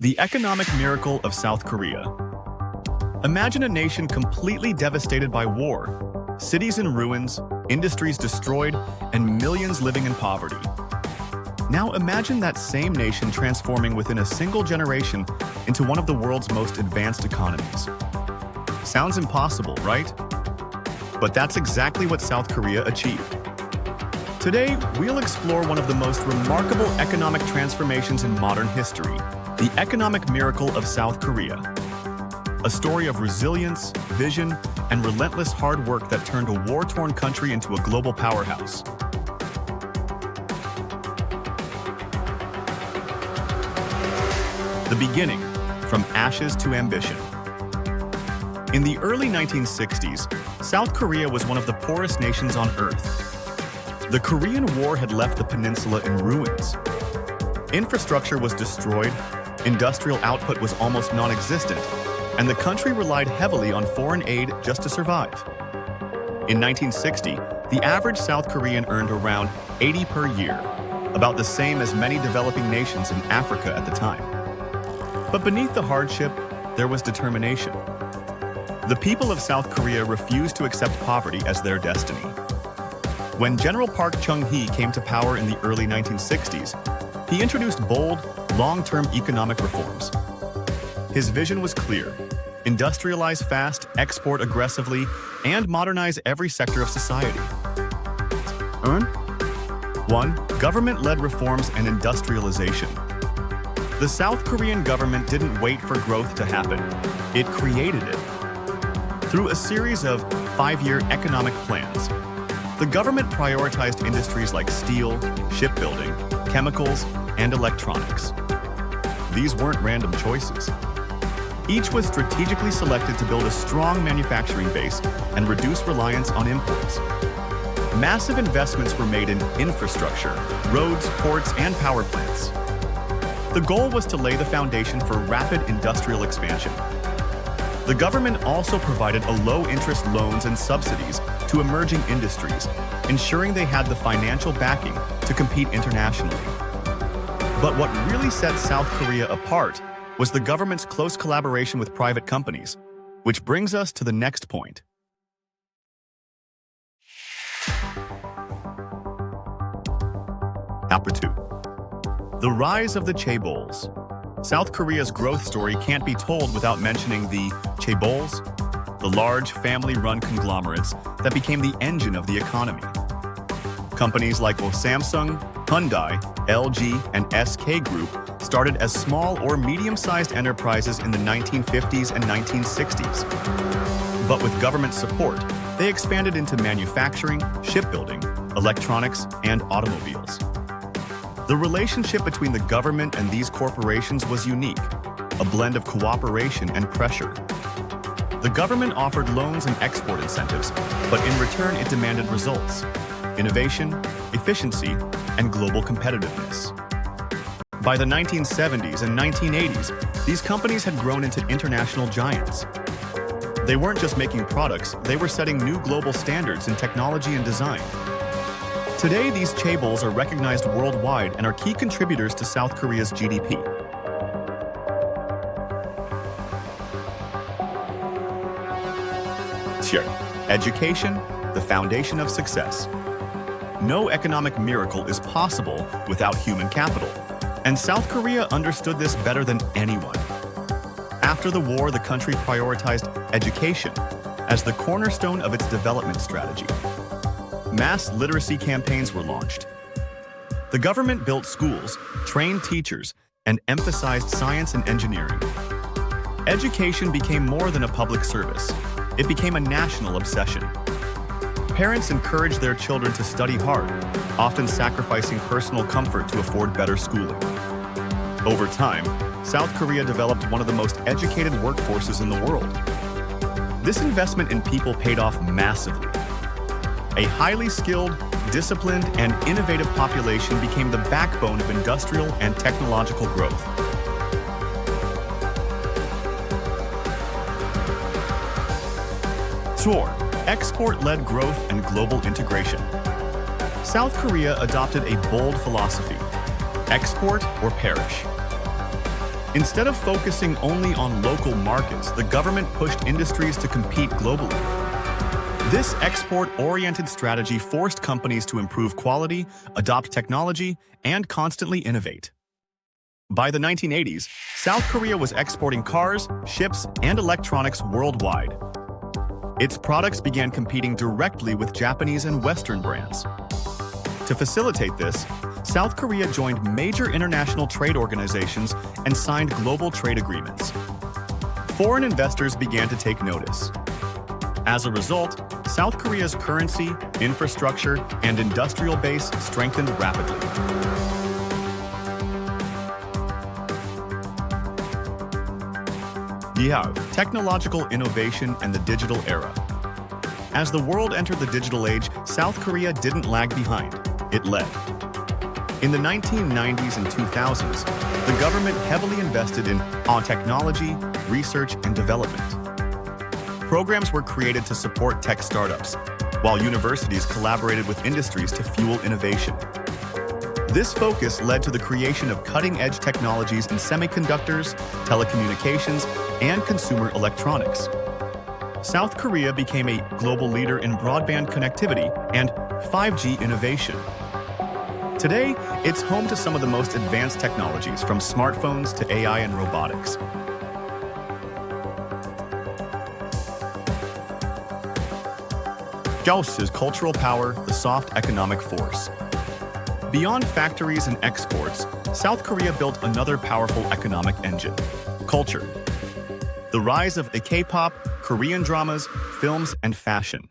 The economic miracle of South Korea. Imagine a nation completely devastated by war, cities in ruins, industries destroyed, and millions living in poverty. Now imagine that same nation transforming within a single generation into one of the world's most advanced economies. Sounds impossible, right? But that's exactly what South Korea achieved. Today, we'll explore one of the most remarkable economic transformations in modern history, the economic miracle of South Korea. A story of resilience, vision, and relentless hard work that turned a war-torn country into a global powerhouse. The beginning, from ashes to ambition. In the early 1960s, South Korea was one of the poorest nations on Earth. The Korean War had left the peninsula in ruins. Infrastructure was destroyed, industrial output was almost non-existent, and the country relied heavily on foreign aid just to survive. In 1960, the average South Korean earned around 80 per year, about the same as many developing nations in Africa at the time. But beneath the hardship, there was determination. The people of South Korea refused to accept poverty as their destiny. When General Park Chung-hee came to power in the early 1960s, he introduced bold, long-term economic reforms. His vision was clear: industrialize fast, export aggressively, and modernize every sector of society. 1. Government-led reforms and industrialization. The South Korean government didn't wait for growth to happen. It created it. Through a series of 5-year economic plans, the government prioritized industries like steel, shipbuilding, chemicals, and electronics. These weren't random choices. Each was strategically selected to build a strong manufacturing base and reduce reliance on imports. Massive investments were made in infrastructure, roads, ports, and power plants. The goal was to lay the foundation for rapid industrial expansion. The government also provided low-interest loans and subsidies to emerging industries, ensuring they had the financial backing to compete internationally. But what really set South Korea apart was the government's close collaboration with private companies, which brings us to the next point. Chapter 2. The rise of the chaebols. South Korea's growth story can't be told without mentioning the chaebols, the large family-run conglomerates that became the engine of the economy. Companies like Samsung, Hyundai, LG, and SK Group started as small or medium-sized enterprises in the 1950s and 1960s. But with government support, they expanded into manufacturing, shipbuilding, electronics, and automobiles. The relationship between the government and these corporations was unique, a blend of cooperation and pressure. The government offered loans and export incentives, but in return it demanded results: innovation, efficiency, and global competitiveness. By the 1970s and 1980s, these companies had grown into international giants. They weren't just making products, they were setting new global standards in technology and design. Today, these chaebols are recognized worldwide and are key contributors to South Korea's GDP. Education, the foundation of success. No economic miracle is possible without human capital, and South Korea understood this better than anyone. After the war, the country prioritized education as the cornerstone of its development strategy. Mass literacy campaigns were launched. The government built schools, trained teachers, and emphasized science and engineering. Education became more than a public service. It became a national obsession. Parents encouraged their children to study hard, often sacrificing personal comfort to afford better schooling. Over time, South Korea developed one of the most educated workforces in the world. This investment in people paid off massively. A highly skilled, disciplined, and innovative population became the backbone of industrial and technological growth. Export-led growth and global integration. South Korea adopted a bold philosophy: export or perish. Instead of focusing only on local markets, the government pushed industries to compete globally. This export-oriented strategy forced companies to improve quality, adopt technology, and constantly innovate. By the 1980s, South Korea was exporting cars, ships, and electronics worldwide. Its products began competing directly with Japanese and Western brands. To facilitate this, South Korea joined major international trade organizations and signed global trade agreements. Foreign investors began to take notice. As a result, South Korea's currency, infrastructure, and industrial base strengthened rapidly. You have technological innovation and the digital era. As the world entered the digital age, South Korea didn't lag behind, it led. In the 1990s and 2000s, the government heavily invested in technology, research, and development. Programs were created to support tech startups, while universities collaborated with industries to fuel innovation. This focus led to the creation of cutting-edge technologies in semiconductors, telecommunications, and consumer electronics. South Korea became a global leader in broadband connectivity and 5G innovation. Today, it's home to some of the most advanced technologies, from smartphones to AI and robotics. Chaebols' cultural power, the soft economic force. Beyond factories and exports, South Korea built another powerful economic engine: culture. The rise of K-pop, Korean dramas, films, and fashion.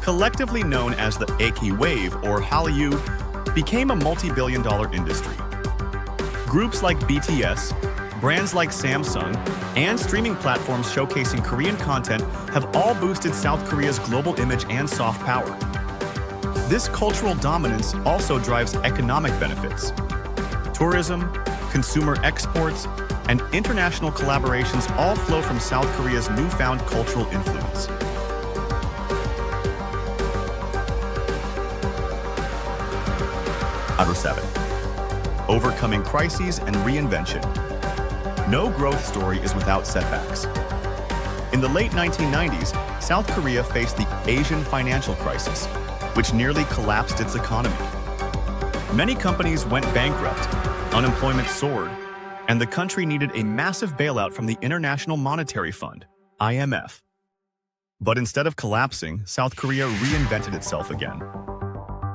Collectively known as the K wave or Hallyu, became a multi-billion-dollar industry. Groups like BTS, brands like Samsung, and streaming platforms showcasing Korean content have all boosted South Korea's global image and soft power. This cultural dominance also drives economic benefits. Tourism, consumer exports, and international collaborations all flow from South Korea's newfound cultural influence. Number 7. Overcoming crises and reinvention. No growth story is without setbacks. In the late 1990s, South Korea faced the Asian financial crisis, which nearly collapsed its economy. Many companies went bankrupt, unemployment soared, and the country needed a massive bailout from the International Monetary Fund, IMF. But instead of collapsing, South Korea reinvented itself again.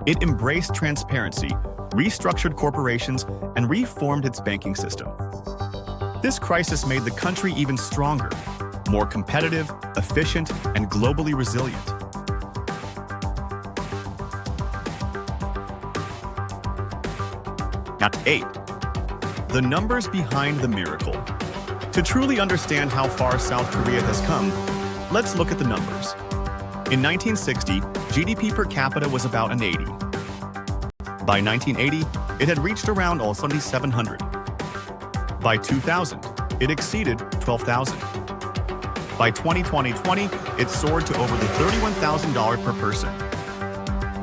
It embraced transparency, restructured corporations, and reformed its banking system. This crisis made the country even stronger, more competitive, efficient, and globally resilient. At 8. The numbers behind the miracle. To truly understand how far South Korea has come, let's look at the numbers. In 1960, GDP per capita was about an 80. By 1980, it had reached around 700. By 2000, it exceeded 12,000. By 2020, it soared to over the $31,000 per person.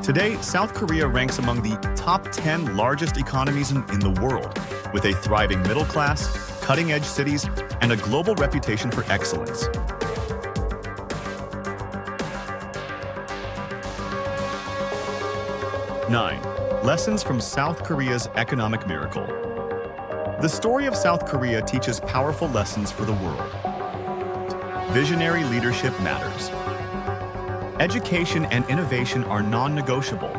Today, South Korea ranks among the top 10 largest economies in the world, with a thriving middle class, cutting-edge cities, and a global reputation for excellence. Nine. Lessons from South Korea's economic miracle. The story of South Korea teaches powerful lessons for the world. Visionary leadership matters. Education and innovation are non-negotiable.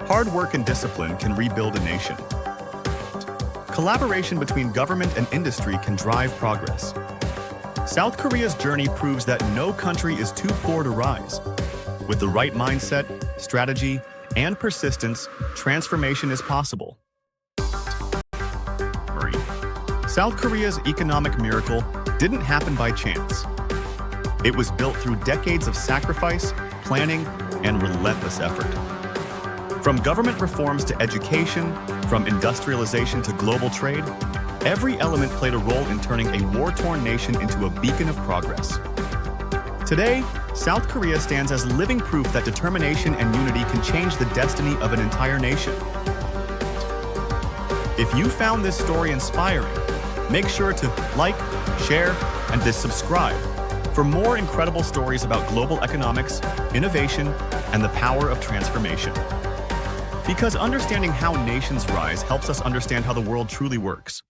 Hard work and discipline can rebuild a nation. Collaboration between government and industry can drive progress. South Korea's journey proves that no country is too poor to rise. With the right mindset, strategy, and persistence, transformation is possible. South Korea's economic miracle didn't happen by chance. It was built through decades of sacrifice, planning, and relentless effort. From government reforms to education, from industrialization to global trade, every element played a role in turning a war-torn nation into a beacon of progress. Today, South Korea stands as living proof that determination and unity can change the destiny of an entire nation. If you found this story inspiring, make sure to like, share, and to subscribe for more incredible stories about global economics, innovation, and the power of transformation. Because understanding how nations rise helps us understand how the world truly works.